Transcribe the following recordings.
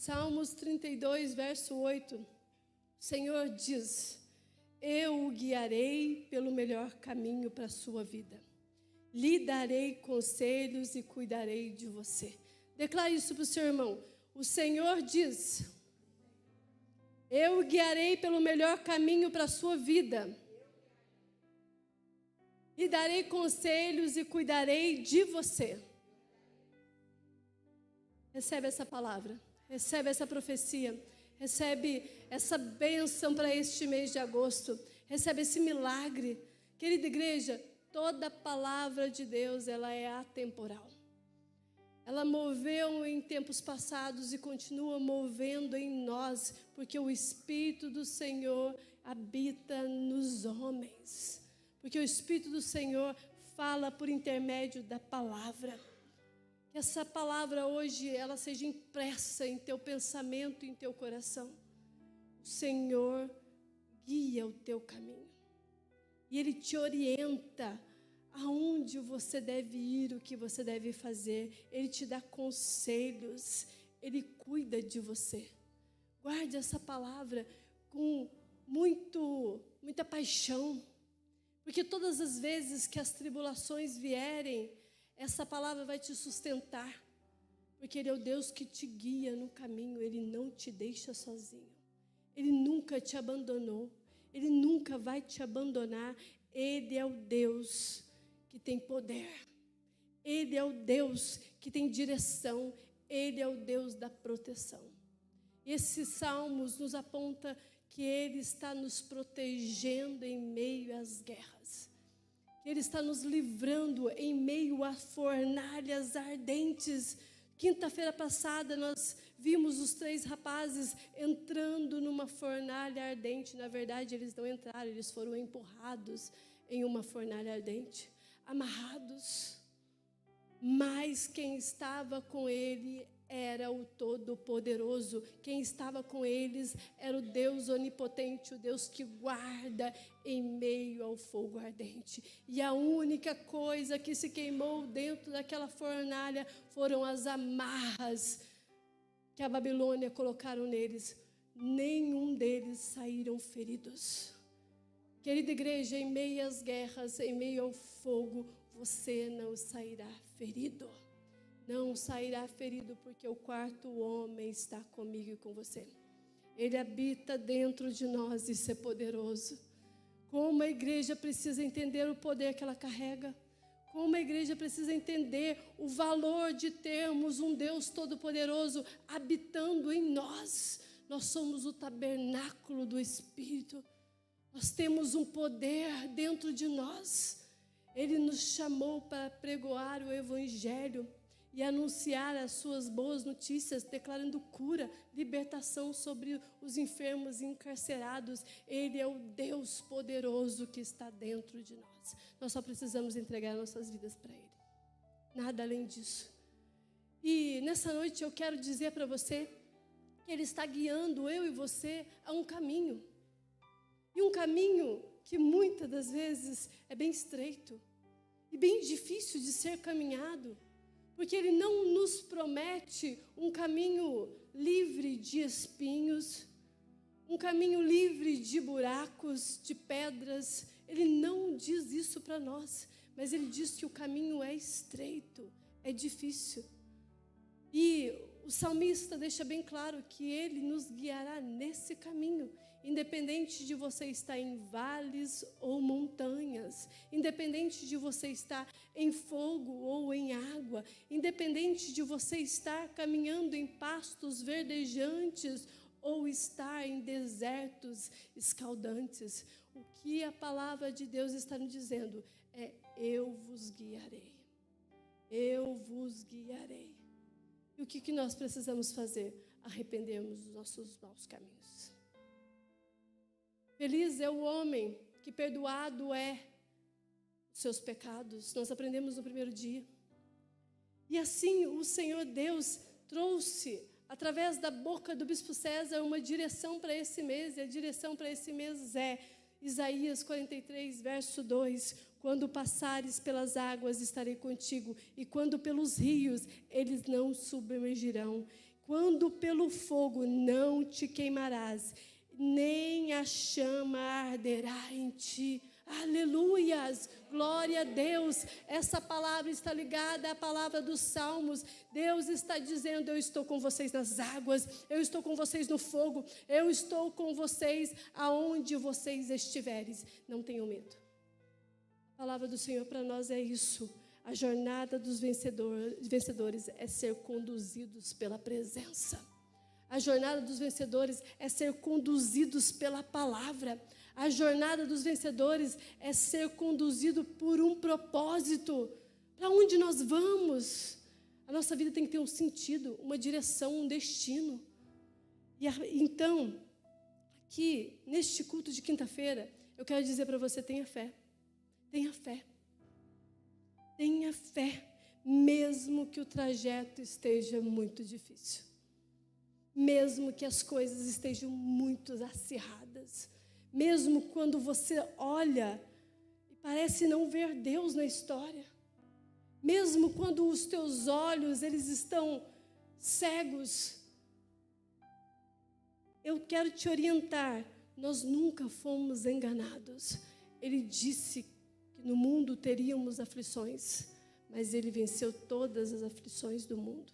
Salmos 32, verso 8. O Senhor diz: eu o guiarei pelo melhor caminho para a sua vida. Lhe darei conselhos e cuidarei de você. Declare isso para o seu irmão. O Senhor diz: eu o guiarei pelo melhor caminho para a sua vida. Lhe darei conselhos e cuidarei de você. Recebe essa palavra. Recebe essa profecia. Recebe essa bênção para este mês de agosto. Recebe esse milagre. Querida igreja, toda palavra de Deus, ela é atemporal. Ela moveu em tempos passados e continua movendo em nós, porque o Espírito do Senhor habita nos homens. Porque o Espírito do Senhor fala por intermédio da palavra. Que essa palavra hoje, ela seja impressa em teu pensamento, em teu coração. O Senhor guia o teu caminho. E Ele te orienta aonde você deve ir, o que você deve fazer. Ele te dá conselhos. Ele cuida de você. Guarde essa palavra com muita paixão. Porque todas as vezes que as tribulações vierem, essa palavra vai te sustentar. Porque Ele é o Deus que te guia no caminho. Ele não te deixa sozinho. Ele nunca te abandonou. Ele nunca vai te abandonar. Ele é o Deus que tem poder. Ele é o Deus que tem direção. Ele é o Deus da proteção. E esses salmos nos apontam que Ele está nos protegendo em meio às guerras. Que Ele está nos livrando em meio a fornalhas ardentes. Quinta-feira passada nós vimos os 3 rapazes entrando numa fornalha ardente. Na verdade, eles não entraram, eles foram empurrados em uma fornalha ardente, amarrados. Mas quem estava com ele era o Todo-Poderoso. Quem estava com eles era o Deus onipotente, o Deus que guarda em meio ao fogo ardente. E a única coisa que se queimou dentro daquela fornalha foram as amarras que a Babilônia colocaram neles. Nenhum deles saíram feridos. Querida igreja, em meio às guerras, em meio ao fogo, você não sairá ferido. Não sairá ferido, porque o 4º homem está comigo e com você. Ele habita dentro de nós, isso é poderoso. Como a igreja precisa entender o poder que ela carrega. Como a igreja precisa entender o valor de termos um Deus todo-poderoso habitando em nós. Nós somos o tabernáculo do Espírito. Nós temos um poder dentro de nós. Ele nos chamou para pregoar o Evangelho e anunciar as suas boas notícias, declarando cura, libertação sobre os enfermos e encarcerados. Ele é o Deus poderoso que está dentro de nós. Nós só precisamos entregar nossas vidas para Ele. Nada além disso. E nessa noite eu quero dizer para você que Ele está guiando eu e você a um caminho. E um caminho que muitas das vezes é bem estreito e bem difícil de ser caminhado. Porque Ele não nos promete um caminho livre de espinhos, um caminho livre de buracos, de pedras. Ele não diz isso para nós, mas Ele diz que o caminho é estreito, é difícil. E o salmista deixa bem claro que Ele nos guiará nesse caminho, independente de você estar em vales ou montanhas, independente de você estar em fogo ou em água, independente de você estar caminhando em pastos verdejantes ou estar em desertos escaldantes. O que a palavra de Deus está nos dizendo é: eu vos guiarei. Eu vos guiarei. E o que nós precisamos fazer? Arrependermos dos nossos maus caminhos. Feliz é o homem que perdoado é os seus pecados. Nós aprendemos no primeiro dia. E assim o Senhor Deus trouxe, através da boca do bispo César, uma direção para esse mês. E a direção para esse mês é Isaías 43, verso 2. Quando passares pelas águas, estarei contigo. E quando pelos rios, eles não submergirão. quando pelo fogo não te queimarás, nem a chama arderá em ti. Aleluias, glória a Deus. Essa palavra está ligada à palavra dos Salmos. Deus está dizendo: eu estou com vocês nas águas, eu estou com vocês no fogo, eu estou com vocês aonde vocês estiverem. Não tenham medo. A palavra do Senhor para nós é isso. A jornada dos vencedores é ser conduzidos pela presença. A jornada dos vencedores é ser conduzidos pela palavra. A jornada dos vencedores é ser conduzido por um propósito. Para onde nós vamos? A nossa vida tem que ter um sentido, uma direção, um destino. Então, aqui, neste culto de quinta-feira, eu quero dizer para você: tenha fé. Tenha fé. Tenha fé, mesmo que o trajeto esteja muito difícil. Mesmo que as coisas estejam muito acirradas. Mesmo quando você olha e parece não ver Deus na história. Mesmo quando os teus olhos eles estão cegos. Eu quero te orientar. Nós nunca fomos enganados. Ele disse que no mundo teríamos aflições, mas Ele venceu todas as aflições do mundo.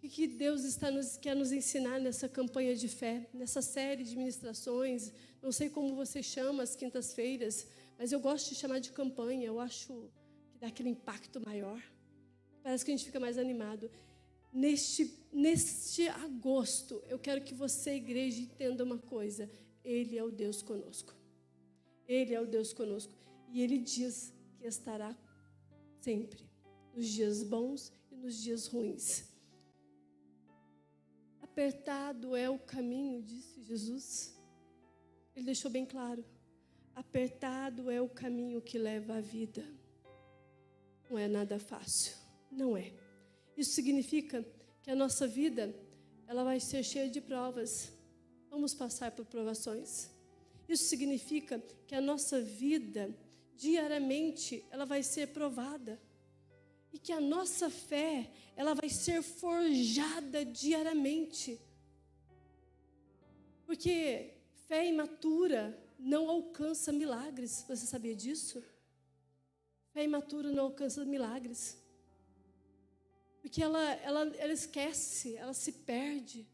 O que Deus quer nos ensinar nessa campanha de fé, nessa série de ministrações? Não sei como você chama as quintas-feiras, mas eu gosto de chamar de campanha. Eu acho que dá aquele impacto maior. Parece que a gente fica mais animado. Neste agosto, eu quero que você, igreja, entenda uma coisa. Ele é o Deus conosco. Ele é o Deus conosco. E Ele diz que estará sempre, nos dias bons e nos dias ruins. Apertado é o caminho, disse Jesus. Ele deixou bem claro. Apertado é o caminho que leva à vida. Não é nada fácil. Não é. Isso significa que a nossa vida, ela vai ser cheia de provas. Vamos passar por provações. Isso significa que a nossa vida, diariamente, ela vai ser provada. E que a nossa fé, ela vai ser forjada diariamente. Porque fé imatura não alcança milagres. Você sabia disso? Fé imatura não alcança milagres. Porque ela esquece, ela se perde.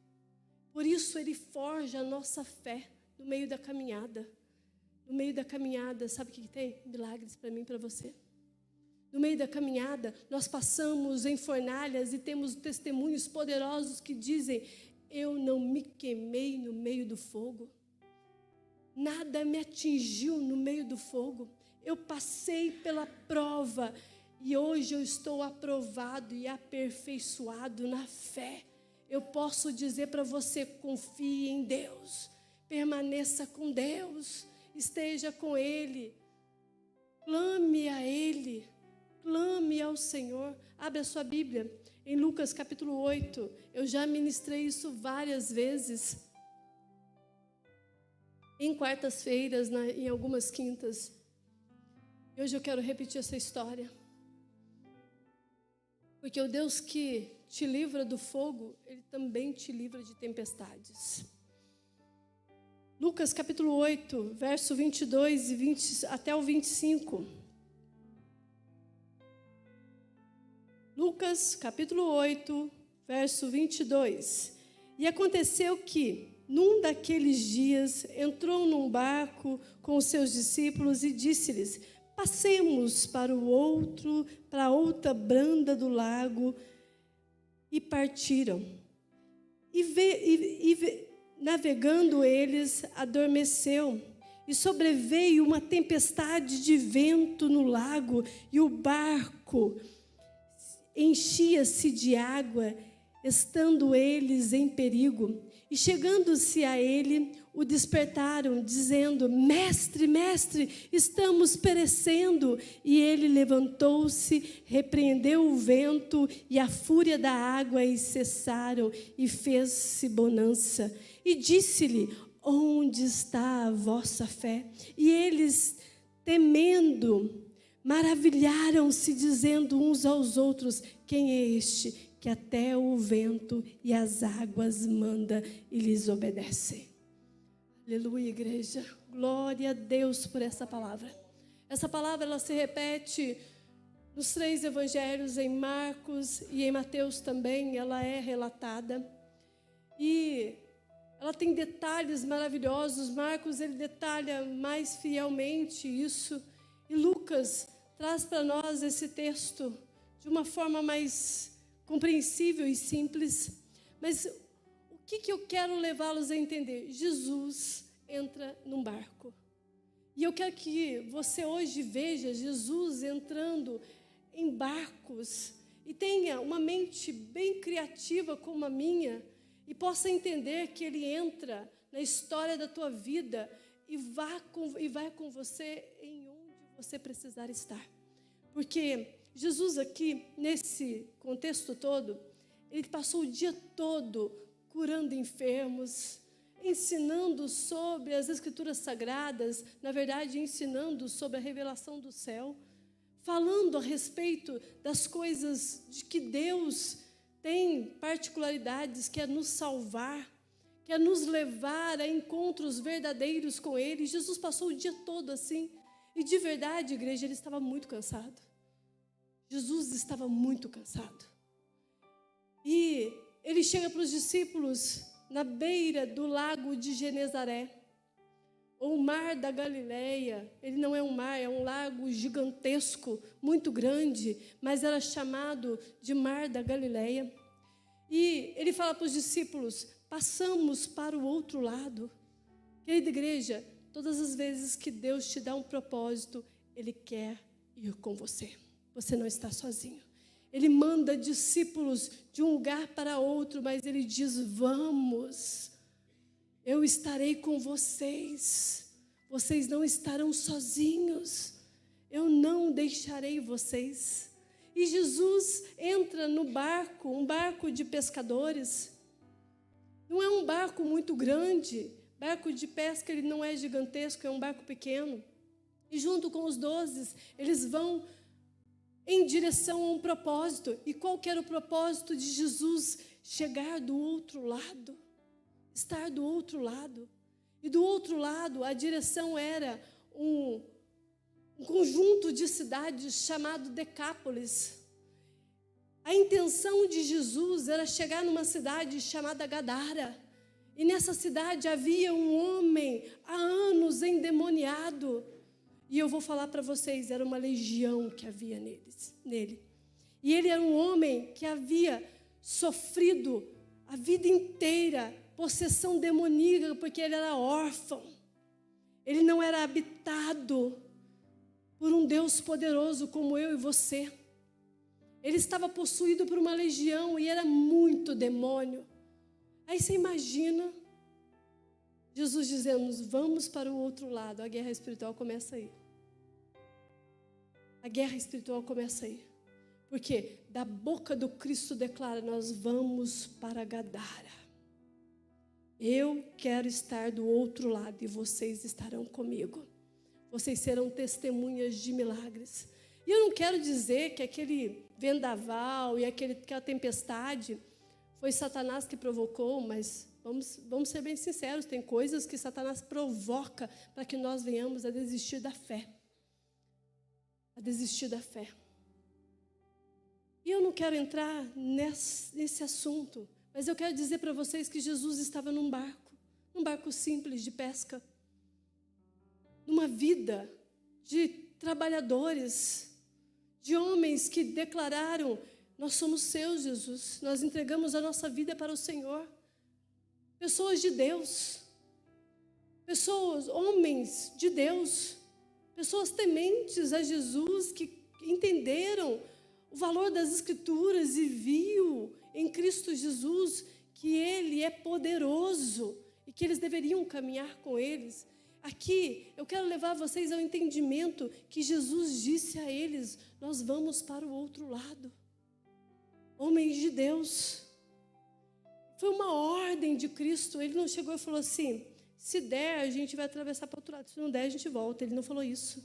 Por isso Ele forja a nossa fé no meio da caminhada. No meio da caminhada, sabe o que tem? Milagres para mim e para você. No meio da caminhada, nós passamos em fornalhas e temos testemunhos poderosos que dizem: eu não me queimei no meio do fogo. Nada me atingiu no meio do fogo. Eu passei pela prova e hoje eu estou aprovado e aperfeiçoado na fé. Eu posso dizer para você: confie em Deus, permaneça com Deus, esteja com Ele, clame a Ele. Clame ao Senhor. Abre a sua Bíblia em Lucas capítulo 8. Eu já ministrei isso várias vezes. Em quartas-feiras, em algumas quintas. E hoje eu quero repetir essa história. Porque o Deus que te livra do fogo, Ele também te livra de tempestades. Lucas capítulo 8, verso 22 e 20, até o 25. Lucas, capítulo 8, verso 22. E aconteceu que, num daqueles dias, entrou num barco com os seus discípulos e disse-lhes: passemos para a outra banda do lago. E partiram. Navegando eles, adormeceu. E sobreveio uma tempestade de vento no lago, e o barco enchia-se de água, estando eles em perigo. E chegando-se a ele, o despertaram, dizendo: mestre, mestre, estamos perecendo. E ele levantou-se, repreendeu o vento e a fúria da água, e cessaram, e fez-se bonança. E disse-lhe: onde está a vossa fé? E eles, temendo, maravilharam-se, dizendo uns aos outros: quem é este que até o vento e as águas manda e lhes obedecem. Aleluia, igreja. Glória a Deus por essa palavra. Essa palavra, ela se repete nos 3 evangelhos, em Marcos e em Mateus também, ela é relatada. E ela tem detalhes maravilhosos. Marcos, ele detalha mais fielmente isso. E Lucas traz para nós esse texto de uma forma mais compreensível e simples. Mas o que eu quero levá-los a entender? Jesus entra num barco. E eu quero que você hoje veja Jesus entrando em barcos e tenha uma mente bem criativa como a minha e possa entender que Ele entra na história da tua vida e vai com você em onde você precisar estar. Porque Jesus aqui, nesse contexto todo, Ele passou o dia todo curando enfermos, ensinando sobre as Escrituras Sagradas, na verdade, ensinando sobre a revelação do céu, falando a respeito das coisas de que Deus tem particularidades, que é nos salvar, que é nos levar a encontros verdadeiros com Ele. Jesus passou o dia todo assim, e de verdade, igreja, Ele estava muito cansado. Jesus estava muito cansado. E Ele chega para os discípulos na beira do lago de Genezaré, ou o mar da Galileia. Ele não é um mar, é um lago gigantesco, muito grande, mas era chamado de mar da Galileia. E Ele fala para os discípulos: passamos para o outro lado. Querida igreja, todas as vezes que Deus te dá um propósito, Ele quer ir com você. Você não está sozinho. Ele manda discípulos de um lugar para outro, mas Ele diz: vamos, eu estarei com vocês. Vocês não estarão sozinhos. Eu não deixarei vocês. E Jesus entra no barco, um barco de pescadores. Não é um barco muito grande. Barco de pesca, ele não é gigantesco, é um barco pequeno. E junto com os 12, eles vão em direção a um propósito. E qual que era o propósito de Jesus? Chegar do outro lado. Estar do outro lado. E do outro lado, a direção era um conjunto de cidades chamado Decápolis. A intenção de Jesus era chegar numa cidade chamada Gadara. E nessa cidade havia um homem há anos endemoniado. E eu vou falar para vocês, era uma legião que havia nele. E ele era um homem que havia sofrido a vida inteira possessão demoníaca, porque ele era órfão. Ele não era habitado por um Deus poderoso como eu e você. Ele estava possuído por uma legião e era muito demônio. Aí você imagina Jesus dizendo: vamos para o outro lado. A guerra espiritual começa aí. A guerra espiritual começa aí. Porque da boca do Cristo declara: nós vamos para Gadara. Eu quero estar do outro lado e vocês estarão comigo. Vocês serão testemunhas de milagres. E eu não quero dizer que aquele vendaval e aquela tempestade foi Satanás que provocou, mas vamos ser bem sinceros, tem coisas que Satanás provoca para que nós venhamos a desistir da fé. A desistir da fé. E eu não quero entrar nesse assunto, mas eu quero dizer para vocês que Jesus estava num barco simples de pesca, numa vida de trabalhadores, de homens que declararam: nós somos seus, Jesus, nós entregamos a nossa vida para o Senhor. Pessoas de Deus, pessoas, homens de Deus, pessoas tementes a Jesus, que entenderam o valor das Escrituras e viu em Cristo Jesus que Ele é poderoso e que eles deveriam caminhar com eles. Aqui, eu quero levar vocês ao entendimento que Jesus disse a eles: nós vamos para o outro lado. Homens de Deus. Foi uma ordem de Cristo. Ele não chegou e falou assim: se der, a gente vai atravessar para o outro lado. Se não der, a gente volta. Ele não falou isso.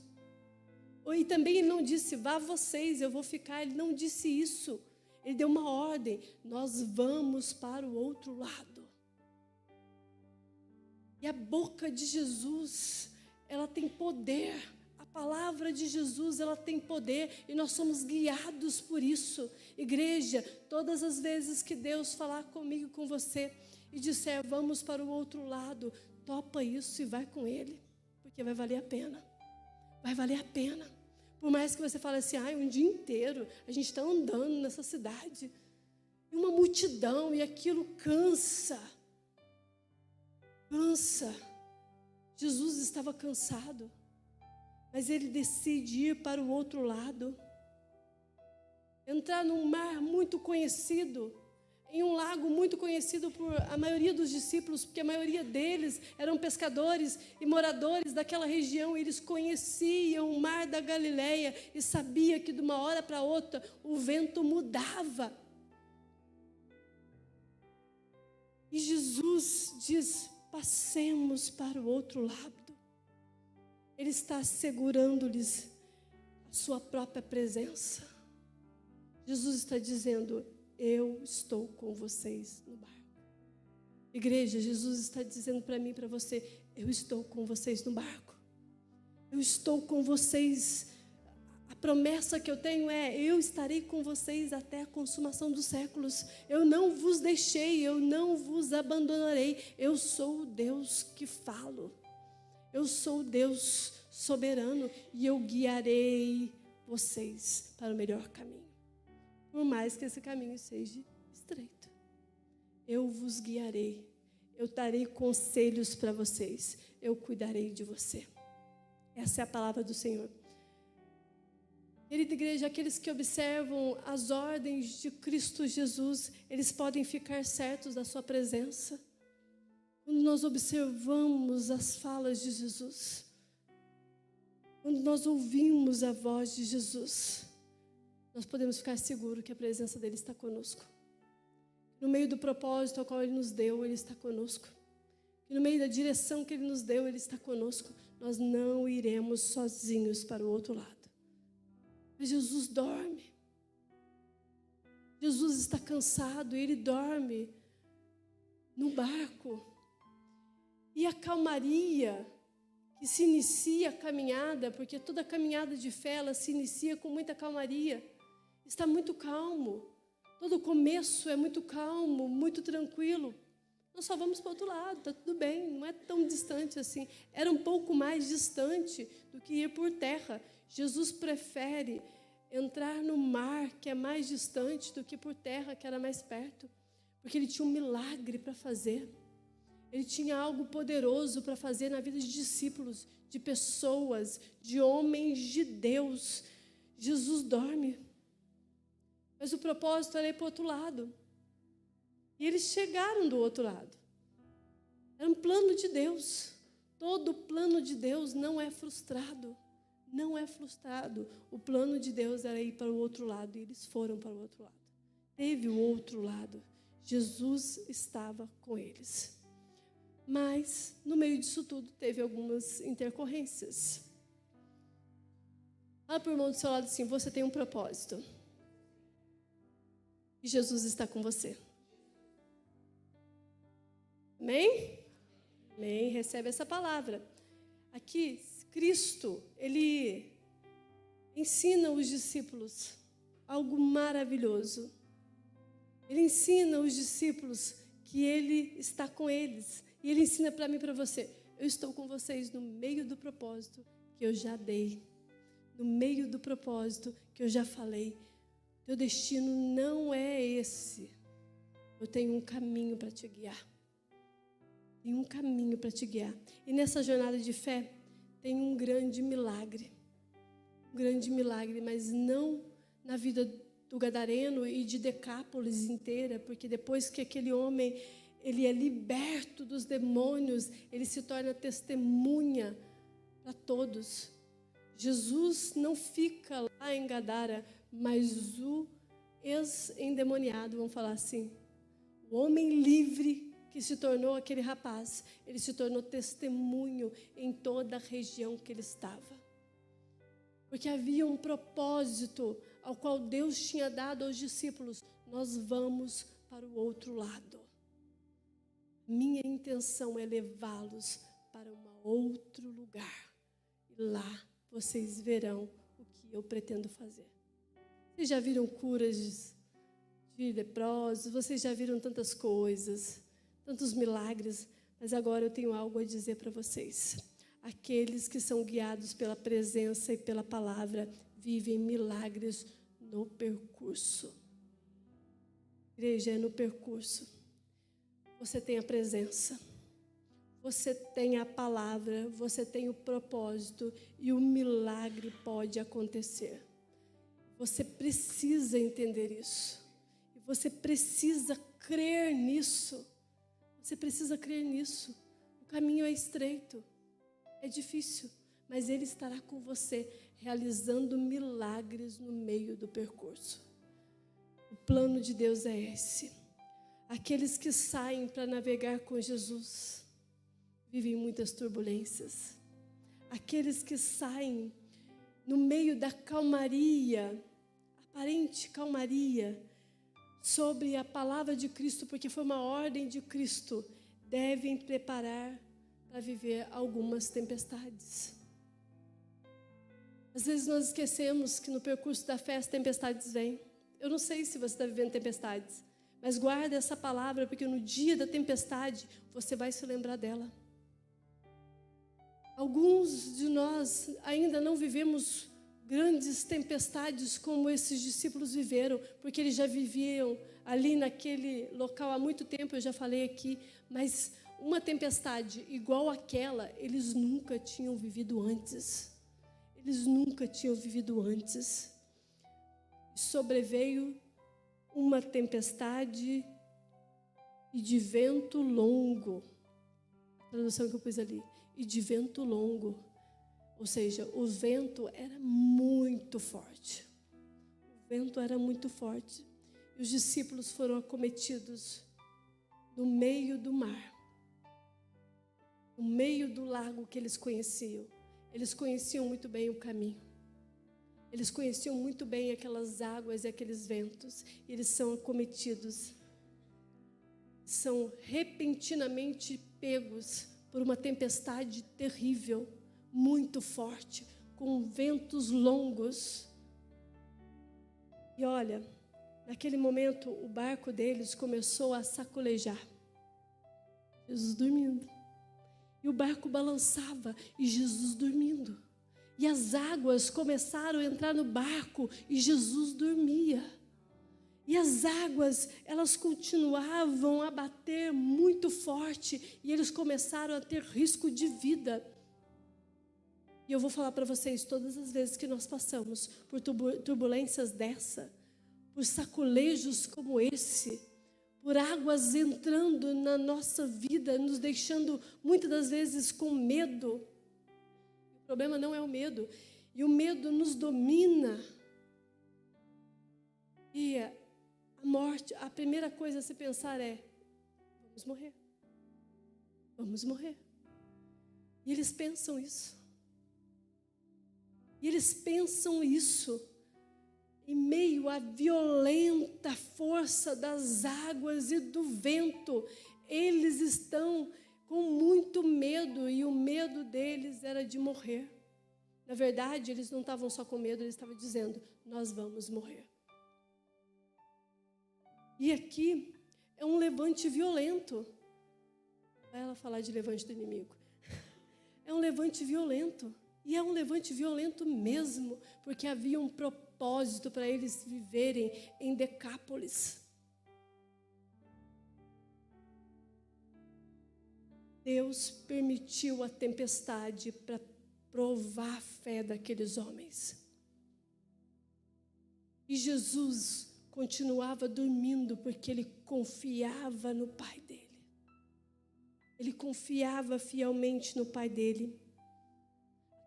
E também ele não disse: vá vocês, eu vou ficar. Ele não disse isso. Ele deu uma ordem: nós vamos para o outro lado. E a boca de Jesus, ela tem poder. A palavra de Jesus, ela tem poder. E nós somos guiados por isso. Igreja, todas as vezes que Deus falar comigo, com você, e disser, vamos para o outro lado, topa isso e vai com Ele. Porque vai valer a pena. Vai valer a pena. Por mais que você fale assim, um dia inteiro a gente está andando nessa cidade. E uma multidão, e aquilo cansa. Cansa. Jesus estava cansado. Mas Ele decide ir para o outro lado. Entrar num mar muito conhecido. Em um lago muito conhecido por a maioria dos discípulos, porque a maioria deles eram pescadores e moradores daquela região. Eles conheciam o mar da Galileia e sabiam que de uma hora para outra o vento mudava. E Jesus diz, passemos para o outro lado. Ele está assegurando-lhes a sua própria presença. Jesus está dizendo, eu estou com vocês no barco. Igreja, Jesus está dizendo para mim e para você, eu estou com vocês no barco. Eu estou com vocês. A promessa que eu tenho é, eu estarei com vocês até a consumação dos séculos. Eu não vos deixei, eu não vos abandonarei. Eu sou o Deus que falo. Eu sou o Deus soberano e eu guiarei vocês para o melhor caminho. Por mais que esse caminho seja estreito. Eu vos guiarei. Eu darei conselhos para vocês. Eu cuidarei de você. Essa é a palavra do Senhor. Querida igreja, aqueles que observam as ordens de Cristo Jesus, eles podem ficar certos da sua presença. Quando nós observamos as falas de Jesus, quando nós ouvimos a voz de Jesus, nós podemos ficar seguros que a presença dele está conosco. No meio do propósito ao qual ele nos deu, ele está conosco. E no meio da direção que ele nos deu, ele está conosco. Nós não iremos sozinhos para o outro lado. Mas Jesus dorme. Jesus está cansado e ele dorme no barco. E a calmaria que se inicia a caminhada, porque toda caminhada de fé, ela se inicia com muita calmaria. Está muito calmo. Todo começo é muito calmo, muito tranquilo. Nós só vamos para o outro lado, está tudo bem, não é tão distante assim. Era um pouco mais distante do que ir por terra. Jesus prefere entrar no mar, que é mais distante, do que por terra, que era mais perto. Porque ele tinha um milagre para fazer. Ele tinha algo poderoso para fazer na vida de discípulos, de pessoas, de homens de Deus. Jesus dorme. Mas o propósito era ir para o outro lado. E eles chegaram do outro lado. Era um plano de Deus. Todo plano de Deus não é frustrado. Não é frustrado. O plano de Deus era ir para o outro lado. E eles foram para o outro lado. Teve o outro lado. Jesus estava com eles. Mas, no meio disso tudo, teve algumas intercorrências. Fala para o irmão do seu lado assim, você tem um propósito. E Jesus está com você. Amém? Amém. Recebe essa palavra. Aqui, Cristo, Ele ensina os discípulos algo maravilhoso. Ele ensina os discípulos que Ele está com eles. E Ele ensina para mim e para você. Eu estou com vocês no meio do propósito que eu já dei. No meio do propósito que eu já falei. Teu destino não é esse. Eu tenho um caminho para te guiar. Tem um caminho para te guiar. E nessa jornada de fé, tem um grande milagre. Um grande milagre, mas não na vida do Gadareno e de Decápolis inteira, porque depois que aquele homem, ele é liberto dos demônios, ele se torna testemunha para todos. Jesus não fica lá em Gadara, mas o ex-endemoniado, vamos falar assim, o homem livre que se tornou aquele rapaz, ele se tornou testemunho em toda a região que ele estava. Porque havia um propósito ao qual Deus tinha dado aos discípulos, nós vamos para o outro lado. Minha intenção é levá-los para um outro lugar. E lá vocês verão o que eu pretendo fazer. Vocês já viram curas de leprosos, vocês já viram tantas coisas, tantos milagres, mas agora eu tenho algo a dizer para vocês. Aqueles que são guiados pela presença e pela palavra vivem milagres no percurso. Igreja, é no percurso. Você tem a presença, você tem a palavra, você tem o propósito e o milagre pode acontecer. Você precisa entender isso. E você precisa crer nisso. Você precisa crer nisso. O caminho é estreito, é difícil, mas Ele estará com você, realizando milagres no meio do percurso. O plano de Deus é esse. Aqueles que saem para navegar com Jesus vivem muitas turbulências. Aqueles que saem no meio da calmaria, aparente calmaria, sobre a palavra de Cristo, porque foi uma ordem de Cristo, devem preparar para viver algumas tempestades. Às vezes nós esquecemos que no percurso da fé as tempestades vêm. Eu não sei se você está vivendo tempestades, mas guarda essa palavra, porque no dia da tempestade você vai se lembrar dela. Alguns de nós ainda não vivemos grandes tempestades como esses discípulos viveram, porque eles já viviam ali naquele local há muito tempo, eu já falei aqui, mas uma tempestade igual àquela, eles nunca tinham vivido antes. Eles nunca tinham vivido antes. Sobreveio uma tempestade e de vento longo. A tradução que eu pus ali. E de vento longo. Ou seja, o vento era muito forte. O vento era muito forte. E os discípulos foram acometidos no meio do mar. No meio do lago que eles conheciam. Eles conheciam muito bem o caminho. Eles conheciam muito bem aquelas águas e aqueles ventos. E eles são acometidos. São repentinamente pegos por uma tempestade terrível, muito forte, com ventos longos. E olha, naquele momento o barco deles começou a sacolejar. Jesus dormindo. E o barco balançava e Jesus dormindo. E as águas começaram a entrar no barco e Jesus dormia. E as águas, elas continuavam a bater muito forte e eles começaram a ter risco de vida. E eu vou falar para vocês, todas as vezes que nós passamos por turbulências dessa, por sacolejos como esse, por águas entrando na nossa vida, nos deixando muitas das vezes com medo. O problema não é o medo, e o medo nos domina. E a morte, a primeira coisa a se pensar é: vamos morrer. Vamos morrer. E eles pensam isso. E eles pensam isso em meio à violenta força das águas e do vento. Eles estão com muito medo e o medo deles era de morrer. Na verdade, eles não estavam só com medo, eles estavam dizendo: nós vamos morrer. E aqui é um levante violento. Vai ela falar de levante do inimigo. É um levante violento. E é um levante violento mesmo, porque havia um propósito para eles viverem em Decápolis. Deus permitiu a tempestade para provar a fé daqueles homens. E Jesus continuava dormindo porque ele confiava no Pai dele. Ele confiava fielmente no Pai dele.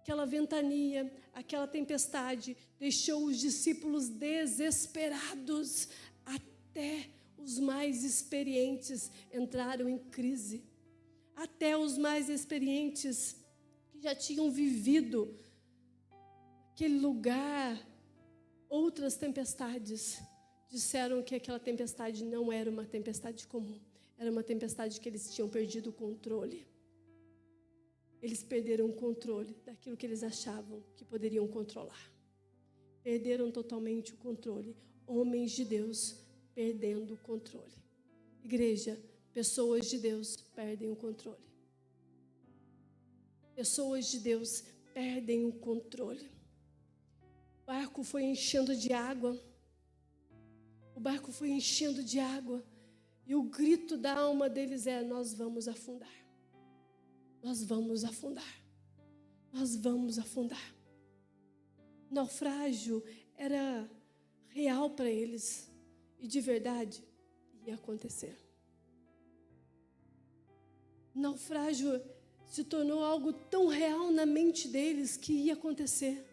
Aquela ventania, aquela tempestade deixou os discípulos desesperados. Até os mais experientes entraram em crise. Até os mais experientes que já tinham vivido aquele lugar outras tempestades disseram que aquela tempestade não era uma tempestade comum. Era uma tempestade que eles tinham perdido o controle. Eles perderam o controle daquilo que eles achavam que poderiam controlar. Perderam totalmente o controle. Homens de Deus perdendo o controle. Igreja, pessoas de Deus perdem o controle. Pessoas de Deus perdem o controle. O barco foi enchendo de água. O barco foi enchendo de água. E o grito da alma deles é: nós vamos afundar. Nós vamos afundar. Nós vamos afundar. O naufrágio era real para eles. E de verdade ia acontecer. O naufrágio se tornou algo tão real na mente deles que ia acontecer.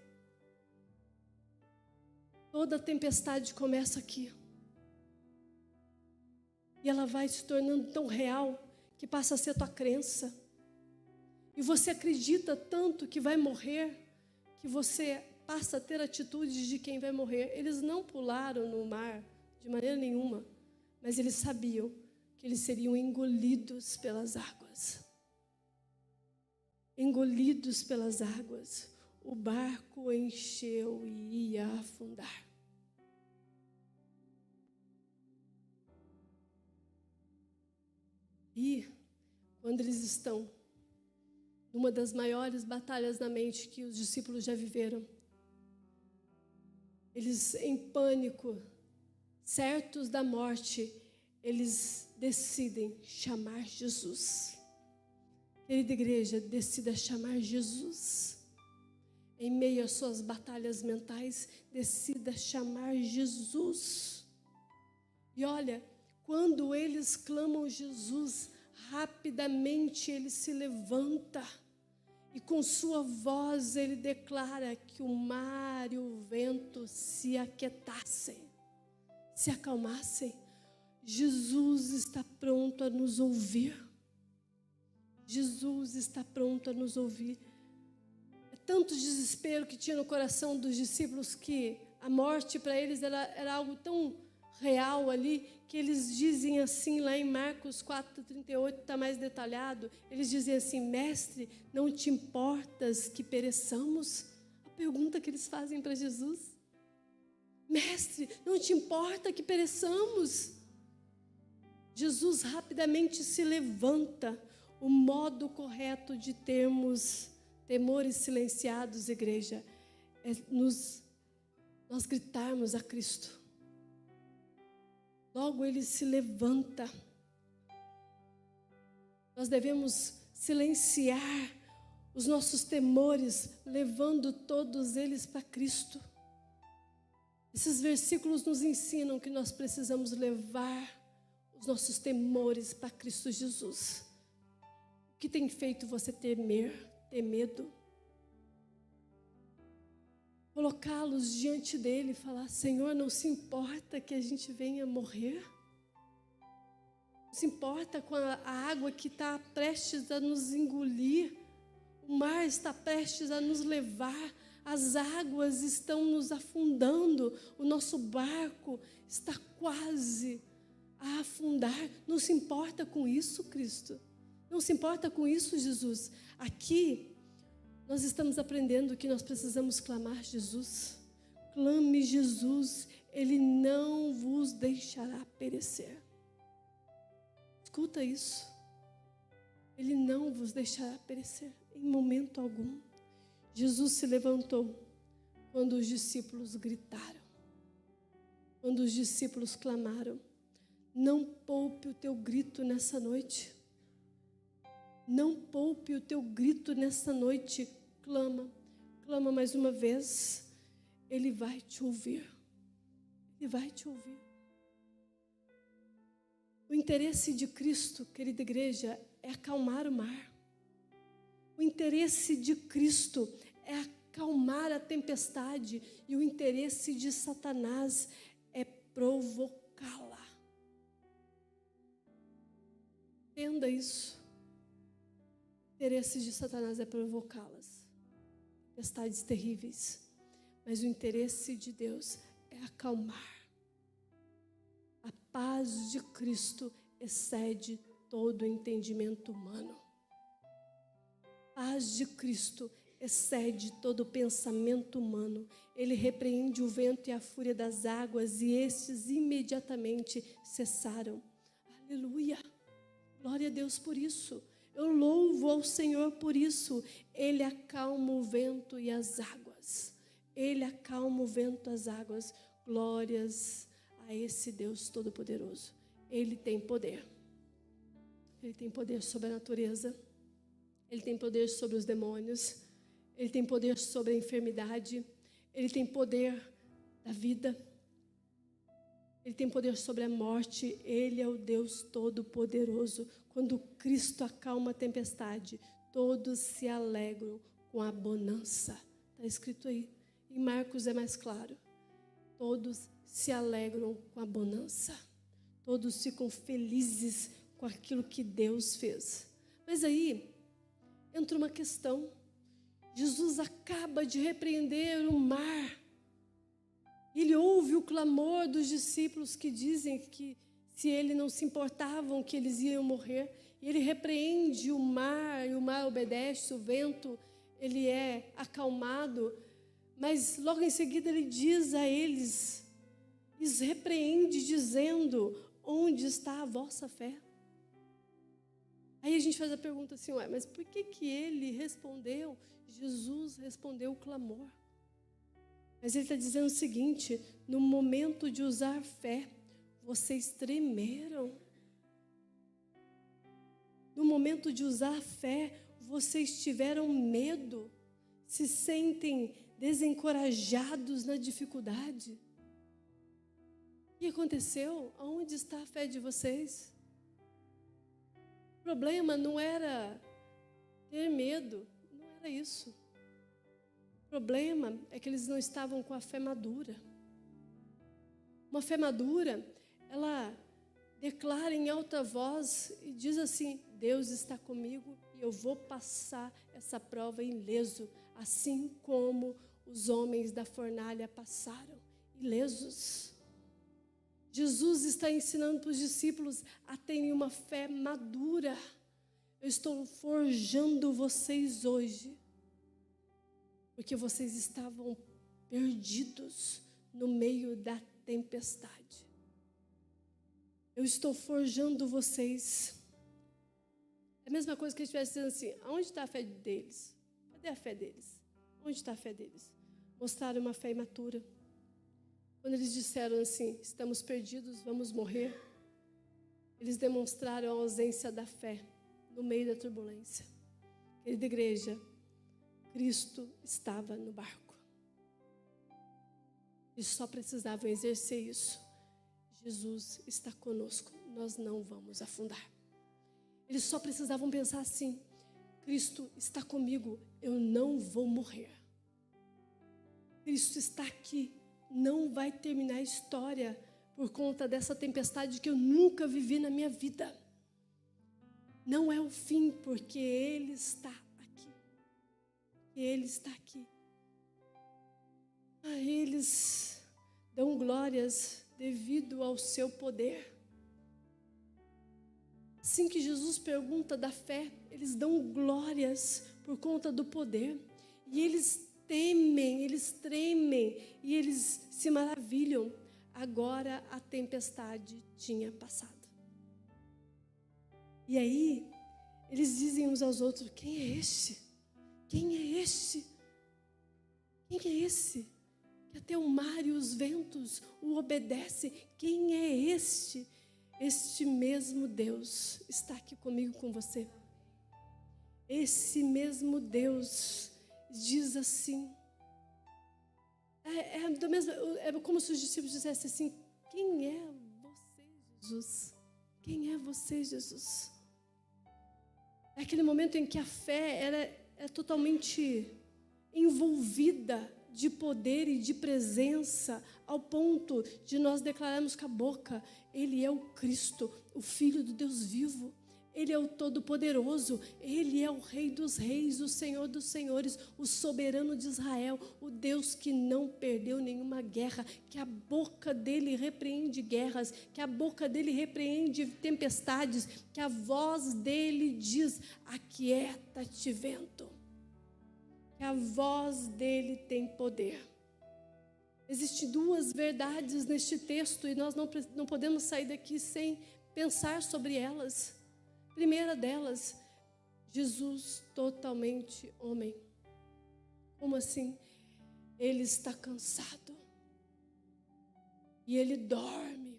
Toda tempestade começa aqui. E ela vai se tornando tão real que passa a ser tua crença. E você acredita tanto que vai morrer, que você passa a ter atitudes de quem vai morrer. Eles não pularam no mar de maneira nenhuma, mas eles sabiam que eles seriam engolidos pelas águas. Engolidos pelas águas. O barco encheu e ia afundar. E quando eles estão numa das maiores batalhas na mente que os discípulos já viveram, eles em pânico, certos da morte, eles decidem chamar Jesus. Querida igreja, decida chamar Jesus. Em meio às suas batalhas mentais, decida chamar Jesus. E olha, quando eles clamam Jesus, rapidamente ele se levanta e com sua voz ele declara que o mar e o vento se aquietassem, se acalmassem. Jesus está pronto a nos ouvir. Jesus está pronto a nos ouvir. É tanto desespero que tinha no coração dos discípulos que a morte para eles era algo tão real ali, que eles dizem assim lá em Marcos 4:38, está mais detalhado. Eles dizem assim: mestre, não te importas que pereçamos? A pergunta que eles fazem para Jesus. Mestre, não te importa que pereçamos? Jesus rapidamente se levanta. O modo correto de termos temores silenciados, igreja, é nós gritarmos a Cristo. Logo ele se levanta. Nós devemos silenciar os nossos temores, levando todos eles para Cristo. Esses versículos nos ensinam que nós precisamos levar os nossos temores para Cristo Jesus. O que tem feito você temer, ter medo? Colocá-los diante dele e falar: Senhor, não se importa que a gente venha morrer? Não se importa com a água que está prestes a nos engolir? O mar está prestes a nos levar, as águas estão nos afundando, o nosso barco está quase a afundar. Não se importa com isso, Cristo? Não se importa com isso, Jesus? Aqui nós estamos aprendendo que nós precisamos clamar Jesus. Clame Jesus, Ele não vos deixará perecer. Escuta isso. Ele não vos deixará perecer em momento algum. Jesus se levantou quando os discípulos gritaram, quando os discípulos clamaram. Não poupe o teu grito nessa noite. Não poupe o teu grito nessa noite. Clama, clama mais uma vez. Ele vai te ouvir. Ele vai te ouvir. O interesse de Cristo, querida igreja, é acalmar o mar. O interesse de Cristo é acalmar a tempestade. E o interesse de Satanás é provocá-la. Entenda isso. O interesse de Satanás é provocá-las. Tempestades terríveis. Mas o interesse de Deus é acalmar. A paz de Cristo excede todo o entendimento humano. A paz de Cristo excede todo o pensamento humano. Ele repreende o vento e a fúria das águas, e estes imediatamente cessaram. Aleluia! Glória a Deus por isso. Eu louvo ao Senhor por isso. Ele acalma o vento e as águas. Ele acalma o vento e as águas. Glórias a esse Deus Todo-Poderoso. Ele tem poder. Ele tem poder sobre a natureza. Ele tem poder sobre os demônios. Ele tem poder sobre a enfermidade. Ele tem poder da vida. Ele tem poder sobre a morte. Ele é o Deus Todo-Poderoso. Quando Cristo acalma a tempestade, todos se alegram com a bonança. Está escrito aí. Em Marcos é mais claro. Todos se alegram com a bonança. Todos ficam felizes com aquilo que Deus fez. Mas aí entra uma questão. Jesus acaba de repreender o mar. Ele ouve o clamor dos discípulos que dizem que se ele não se importavam que eles iam morrer. E ele repreende o mar, e o mar obedece, o vento, ele é acalmado. Mas logo em seguida ele diz a eles, lhes repreende dizendo, onde está a vossa fé? Aí a gente faz a pergunta assim, mas por que ele respondeu? Jesus respondeu o clamor. Mas ele está dizendo o seguinte, no momento de usar fé, vocês tremeram. No momento de usar fé, vocês tiveram medo, se sentem desencorajados na dificuldade. O que aconteceu? Aonde está a fé de vocês? O problema não era ter medo, não era isso. O problema é que eles não estavam com a fé madura. Uma fé madura, ela declara em alta voz e diz assim, Deus está comigo e eu vou passar essa prova ileso, assim como os homens da fornalha passaram, ilesos. Jesus está ensinando para os discípulos a terem uma fé madura. Eu estou forjando vocês hoje, porque vocês estavam perdidos no meio da tempestade. Eu estou forjando vocês. É a mesma coisa que a gente estivesse dizendo assim, aonde está a fé deles? Cadê a fé deles? Onde está a fé deles? Mostraram uma fé imatura. Quando eles disseram assim, estamos perdidos, vamos morrer, eles demonstraram a ausência da fé no meio da turbulência. Querida igreja, Cristo estava no barco. Eles só precisavam exercer isso. Jesus está conosco, nós não vamos afundar. Eles só precisavam pensar assim, Cristo está comigo, eu não vou morrer. Cristo está aqui, não vai terminar a história por conta dessa tempestade que eu nunca vivi na minha vida. Não é o fim, porque Ele está aqui. Ele está aqui. A eles dão glórias devido ao seu poder. Assim que Jesus pergunta da fé, eles dão glórias por conta do poder. E eles temem, eles tremem e eles se maravilham. Agora a tempestade tinha passado. E aí, eles dizem uns aos outros, quem é este? Quem é este? Quem é esse? Que até o mar e os ventos o obedecem. Quem é este? Este mesmo Deus está aqui comigo, com você. Esse mesmo Deus diz assim. É como se os discípulos dissessem assim, quem é você, Jesus? Quem é você, Jesus? É aquele momento em que a fé é totalmente envolvida de poder e de presença, ao ponto de nós declararmos com a boca, Ele é o Cristo, o Filho do Deus vivo. Ele é o Todo-Poderoso, Ele é o Rei dos Reis, o Senhor dos Senhores, o soberano de Israel, o Deus que não perdeu nenhuma guerra, que a boca dele repreende guerras, que a boca dele repreende tempestades, que a voz dele diz: aquieta-te, vento. Que a voz dele tem poder. Existem duas verdades neste texto e nós não podemos sair daqui sem pensar sobre elas. Primeira delas, Jesus totalmente homem. Como assim? Ele está cansado e ele dorme.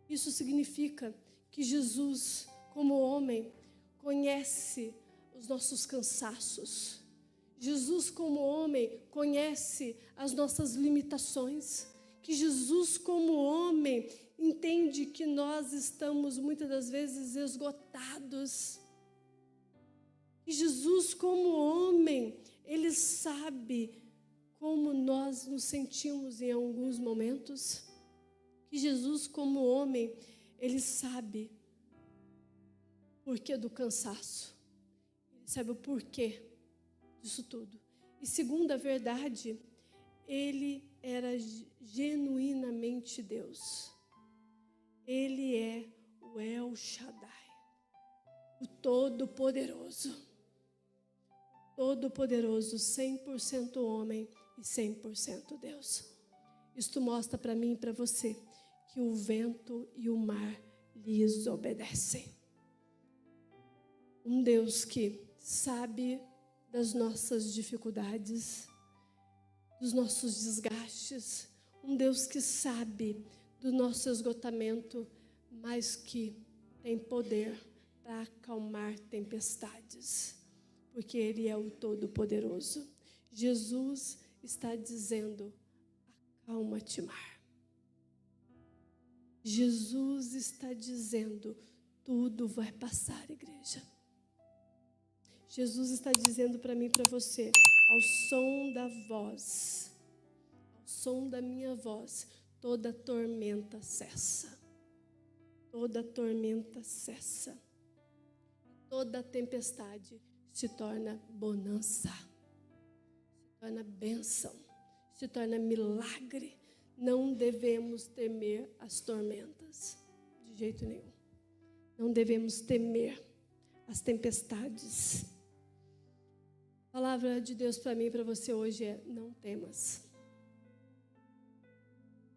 Isso significa que Jesus, como homem, conhece os nossos cansaços. Jesus, como homem, conhece as nossas limitações. Que Jesus, como homem, entende que nós estamos muitas das vezes esgotados. E Jesus, como homem, ele sabe como nós nos sentimos em alguns momentos. Que Jesus, como homem, ele sabe o porquê do cansaço. Ele sabe o porquê disso tudo. E segunda verdade, ele era genuinamente Deus. Ele é o El Shaddai, o Todo-Poderoso. Todo-Poderoso, 100% homem e 100% Deus. Isto mostra para mim e para você que o vento e o mar lhes obedecem. Um Deus que sabe das nossas dificuldades, dos nossos desgastes. Um Deus que sabe do nosso esgotamento, mas que tem poder para acalmar tempestades, porque Ele é o Todo-Poderoso. Jesus está dizendo: acalma-te, mar. Jesus está dizendo: tudo vai passar, igreja. Jesus está dizendo para mim e para você, ao som da voz, ao som da minha voz, toda tormenta cessa. Toda tormenta cessa. Toda tempestade se torna bonança, se torna bênção, se torna milagre. Não devemos temer as tormentas, de jeito nenhum. Não devemos temer as tempestades. A palavra de Deus para mim e para você hoje é: não temas.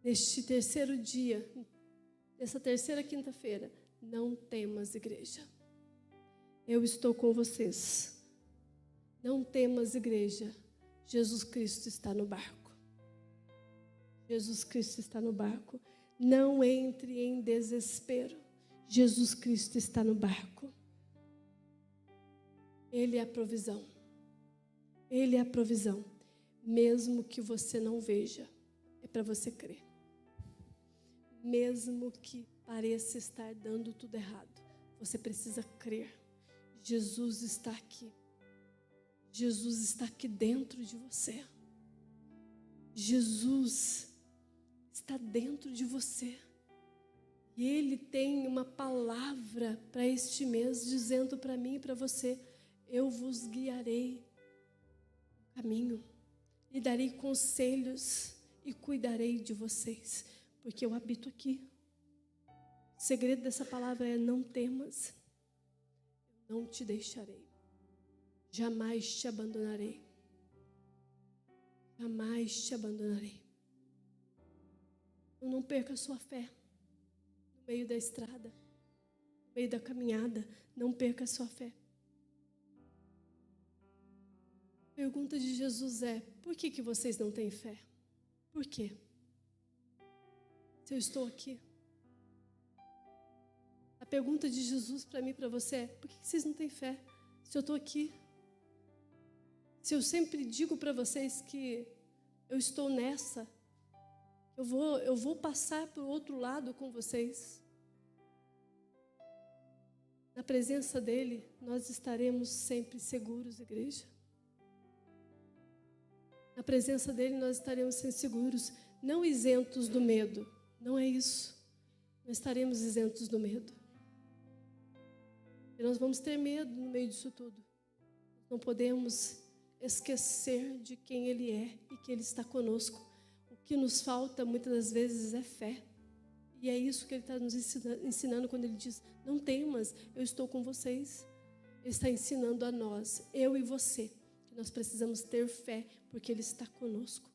Neste terceiro dia, nessa terceira quinta-feira, não temas, igreja. Eu estou com vocês. Não temas, igreja. Jesus Cristo está no barco. Jesus Cristo está no barco. Não entre em desespero. Jesus Cristo está no barco. Ele é a provisão. Ele é a provisão. Mesmo que você não veja, é para você crer. Mesmo que pareça estar dando tudo errado, você precisa crer. Jesus está aqui. Jesus está aqui dentro de você. Jesus está dentro de você. E Ele tem uma palavra para este mês, dizendo para mim e para você: eu vos guiarei no caminho, lhe darei conselhos e cuidarei de vocês, porque eu habito aqui. O segredo dessa palavra é: não temas, eu não te deixarei, jamais te abandonarei, jamais te abandonarei. Então não perca a sua fé no meio da estrada, no meio da caminhada, não perca a sua fé. A pergunta de Jesus é: por que vocês não têm fé? Por quê? Se eu estou aqui. A pergunta de Jesus para mim e para você é: por que vocês não têm fé? Se eu estou aqui. Se eu sempre digo para vocês que eu estou nessa, eu vou passar para o outro lado com vocês. Na presença dEle, nós estaremos sempre seguros, igreja. Na presença dEle, nós estaremos sempre seguros, não isentos do medo. Não é isso. Não estaremos isentos do medo. E nós vamos ter medo no meio disso tudo. Não podemos esquecer de quem Ele é e que Ele está conosco. O que nos falta muitas das vezes é fé. E é isso que Ele está nos ensinando quando Ele diz: não temas, eu estou com vocês. Ele está ensinando a nós, eu e você, que nós precisamos ter fé, porque Ele está conosco.